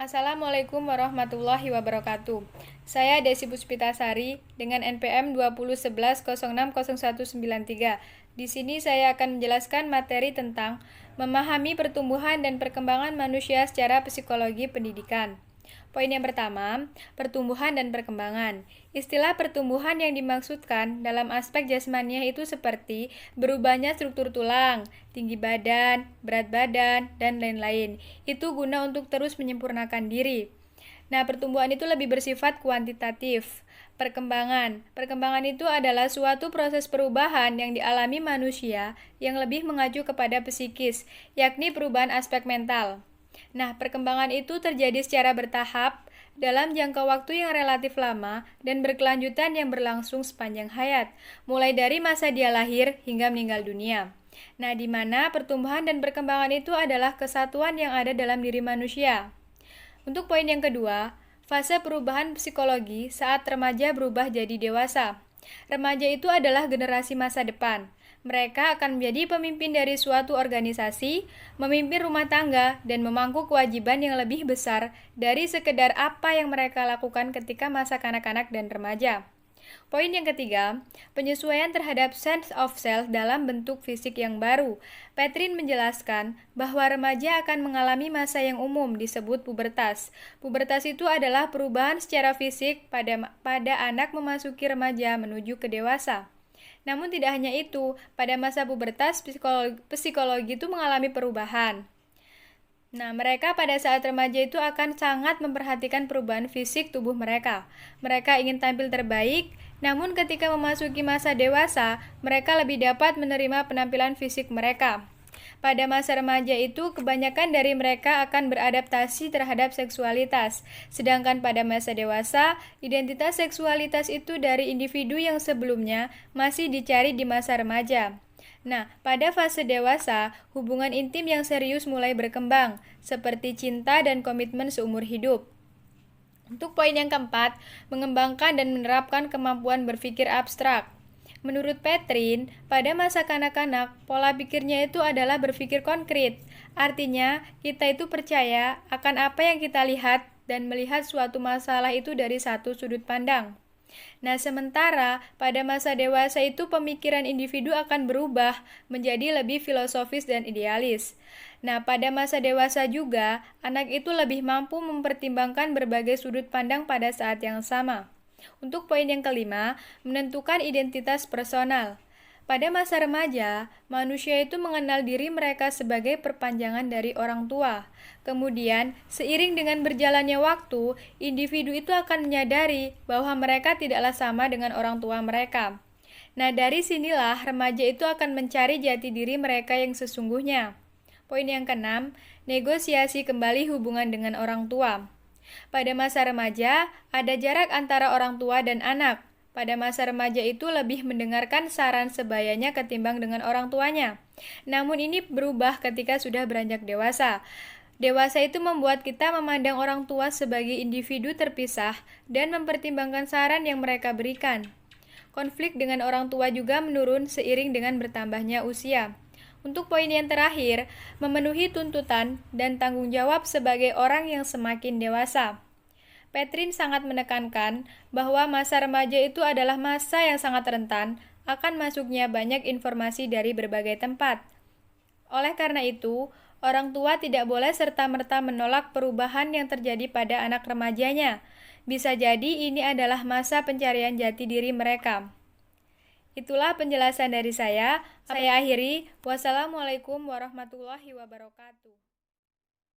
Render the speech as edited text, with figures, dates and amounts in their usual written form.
Assalamualaikum warahmatullahi wabarakatuh. Saya Desi Puspitasari dengan NPM 2011060193. Di sini saya akan menjelaskan materi tentang memahami pertumbuhan dan perkembangan manusia secara psikologi pendidikan. Poin yang pertama, pertumbuhan dan perkembangan. Istilah pertumbuhan yang dimaksudkan dalam aspek jasmaniah itu seperti berubahnya struktur tulang, tinggi badan, berat badan, dan lain-lain. Itu guna untuk terus menyempurnakan diri. Nah, pertumbuhan itu lebih bersifat kuantitatif. Perkembangan itu adalah suatu proses perubahan yang dialami manusia yang lebih mengacu kepada psikis, yakni perubahan aspek mental. Nah, perkembangan itu terjadi secara bertahap dalam jangka waktu yang relatif lama dan berkelanjutan yang berlangsung sepanjang hayat, mulai dari masa dia lahir hingga meninggal dunia. Nah, di mana pertumbuhan dan perkembangan itu adalah kesatuan yang ada dalam diri manusia. Untuk poin yang kedua, fase perubahan psikologi saat remaja berubah jadi dewasa. Remaja itu adalah generasi masa depan. Mereka akan menjadi pemimpin dari suatu organisasi, memimpin rumah tangga, dan memangku kewajiban yang lebih besar dari sekedar apa yang mereka lakukan ketika masa kanak-kanak dan remaja. Poin yang ketiga, penyesuaian terhadap sense of self dalam bentuk fisik yang baru. Petrin menjelaskan bahwa remaja akan mengalami masa yang umum disebut pubertas. Pubertas itu adalah perubahan secara fisik pada anak memasuki remaja menuju ke dewasa. Namun tidak hanya itu, pada masa pubertas psikologi itu mengalami perubahan. Nah, mereka pada saat remaja itu akan sangat memperhatikan perubahan fisik tubuh mereka. Mereka ingin tampil terbaik, namun ketika memasuki masa dewasa, mereka lebih dapat menerima penampilan fisik mereka. Pada masa remaja itu, kebanyakan dari mereka akan beradaptasi terhadap seksualitas. Sedangkan pada masa dewasa, identitas seksualitas itu dari individu yang sebelumnya masih dicari di masa remaja. Nah, pada fase dewasa, hubungan intim yang serius mulai berkembang, seperti cinta dan komitmen seumur hidup. Untuk poin yang keempat, mengembangkan dan menerapkan kemampuan berpikir abstrak. Menurut Petrin, pada masa kanak-kanak, pola pikirnya itu adalah berpikir konkret. Artinya, kita itu percaya akan apa yang kita lihat dan melihat suatu masalah itu dari satu sudut pandang. Nah, sementara pada masa dewasa itu pemikiran individu akan berubah menjadi lebih filosofis dan idealis. Nah, pada masa dewasa juga, anak itu lebih mampu mempertimbangkan berbagai sudut pandang pada saat yang sama. Untuk poin yang kelima, menentukan identitas personal. Pada masa remaja, manusia itu mengenal diri mereka sebagai perpanjangan dari orang tua. Kemudian, seiring dengan berjalannya waktu, individu itu akan menyadari bahwa mereka tidaklah sama dengan orang tua mereka. Nah, dari sinilah remaja itu akan mencari jati diri mereka yang sesungguhnya. Poin yang keenam, negosiasi kembali hubungan dengan orang tua. Pada masa remaja, ada jarak antara orang tua dan anak. Pada masa remaja itu lebih mendengarkan saran sebayanya ketimbang dengan orang tuanya. Namun ini berubah ketika sudah beranjak dewasa. Dewasa itu membuat kita memandang orang tua sebagai individu terpisah dan mempertimbangkan saran yang mereka berikan. Konflik dengan orang tua juga menurun seiring dengan bertambahnya usia. Untuk poin yang terakhir, memenuhi tuntutan dan tanggung jawab sebagai orang yang semakin dewasa. Petrin sangat menekankan bahwa masa remaja itu adalah masa yang sangat rentan akan masuknya banyak informasi dari berbagai tempat. Oleh karena itu, orang tua tidak boleh serta-merta menolak perubahan yang terjadi pada anak remajanya. Bisa jadi ini adalah masa pencarian jati diri mereka. Itulah penjelasan dari saya. Saya akhiri. Wassalamualaikum warahmatullahi wabarakatuh.